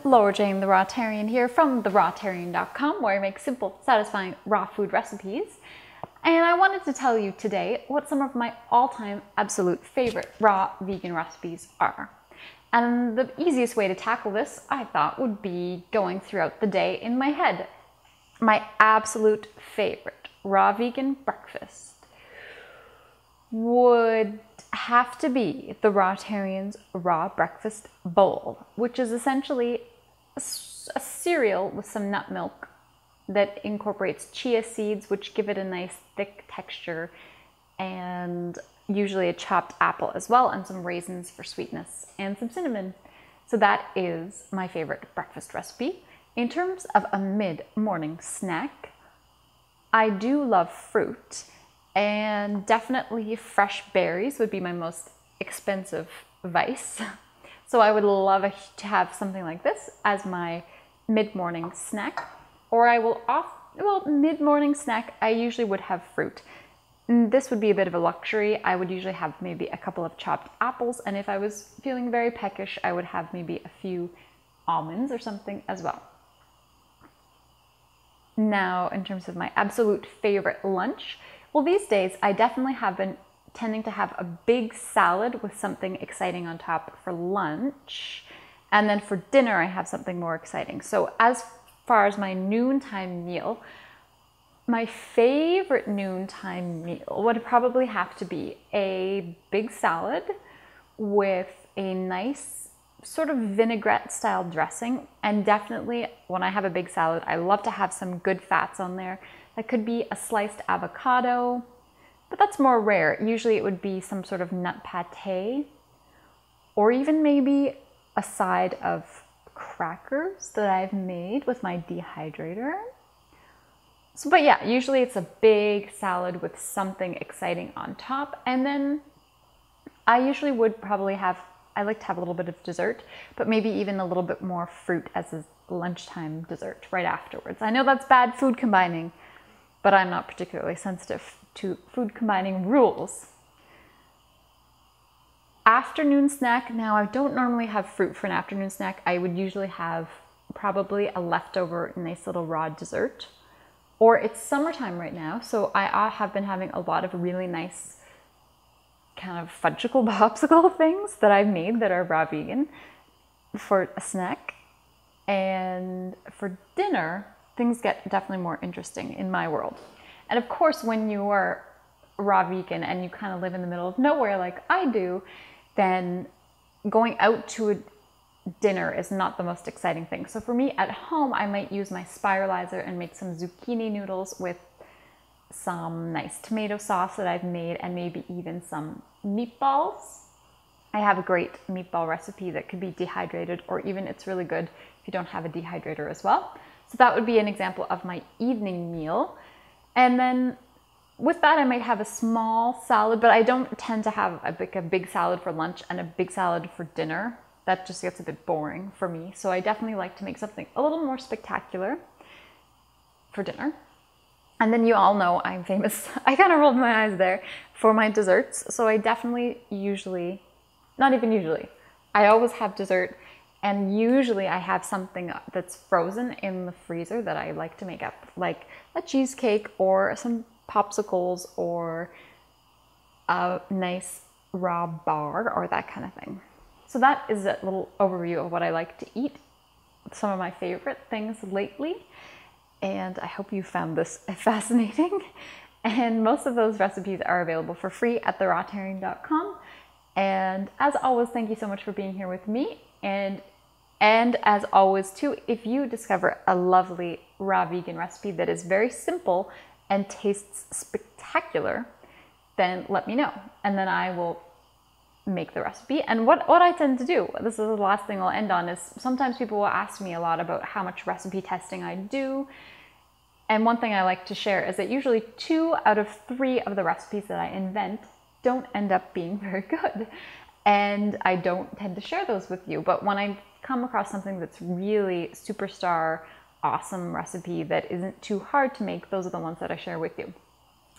Laura Jane, the Rawtarian here from therawtarian.com, where I make simple, satisfying raw food recipes. And I wanted to tell you today what some of my all-time absolute favorite raw vegan recipes are. And the easiest way to tackle this, I thought, would be going throughout the day in my head. My absolute favorite raw vegan breakfast would have to be the Rawtarian's Raw Breakfast Bowl, which is essentially a cereal with some nut milk that incorporates chia seeds, which give it a nice thick texture, and usually a chopped apple as well, and some raisins for sweetness, and some cinnamon. So that is my favorite breakfast recipe. In terms of a mid-morning snack, I do love fruit, and definitely fresh berries would be my most expensive vice. So I would love to have something like this as my mid-morning snack. Or I will mid-morning snack, I usually would have fruit. This would be a bit of a luxury. I would usually have maybe a couple of chopped apples, and if I was feeling very peckish, I would have maybe a few almonds or something as well. Now, in terms of my absolute favorite lunch, well, these days I definitely have been tending to have a big salad with something exciting on top for lunch. And then for dinner, I have something more exciting. So as far as my noontime meal, my favorite noontime meal would probably have to be a big salad with a nice sort of vinaigrette style dressing. And definitely when I have a big salad, I love to have some good fats on there. That could be a sliced avocado, but that's more rare. Usually it would be some sort of nut pate, or even maybe a side of crackers that I've made with my dehydrator. So, but yeah, usually it's a big salad with something exciting on top. And then I usually would probably have, I like to have a little bit of dessert, but maybe even a little bit more fruit as a lunchtime dessert right afterwards. I know that's bad food combining, but I'm not particularly sensitive to food combining rules. Afternoon snack, now I don't normally have fruit for an afternoon snack. I would usually have probably a leftover nice little raw dessert. Or it's summertime right now, so I have been having a lot of really nice kind of fudgicle popsicle things that I've made that are raw vegan for a snack. And for dinner, things get definitely more interesting in my world. And of course, when you are raw vegan and you kind of live in the middle of nowhere like I do, then going out to a dinner is not the most exciting thing. So for me at home, I might use my spiralizer and make some zucchini noodles with some nice tomato sauce that I've made, and maybe even some meatballs. I have a great meatball recipe that could be dehydrated, or even it's really good if you don't have a dehydrator as well. So that would be an example of my evening meal. And then with that, I might have a small salad, but I don't tend to have a big salad for lunch and a big salad for dinner. That just gets a bit boring for me. So I definitely like to make something a little more spectacular for dinner. And then you all know I'm famous. I kind of rolled my eyes there for my desserts. So I definitely not even usually, I always have dessert. And usually I have something that's frozen in the freezer that I like to make up, like a cheesecake or some popsicles or a nice raw bar or that kind of thing. So that is a little overview of what I like to eat, some of my favorite things lately. And I hope you found this fascinating. And most of those recipes are available for free at therawtarian.com. And as always, thank you so much for being here with me. And as always too, if you discover a lovely raw vegan recipe that is very simple and tastes spectacular, then let me know. And then I will make the recipe. And what I tend to do, this is the last thing I'll end on, is sometimes people will ask me a lot about how much recipe testing I do. And one thing I like to share is that usually 2 out of 3 of the recipes that I invent don't end up being very good. And I don't tend to share those with you. But when I come across something that's really superstar awesome recipe that isn't too hard to make, those are the ones that I share with you.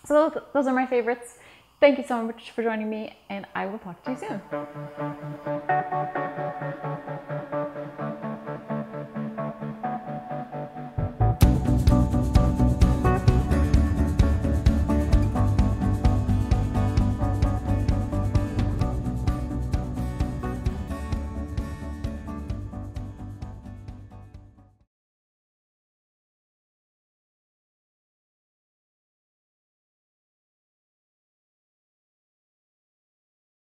So those are my favorites. Thank you so much for joining me, and I will talk to you soon.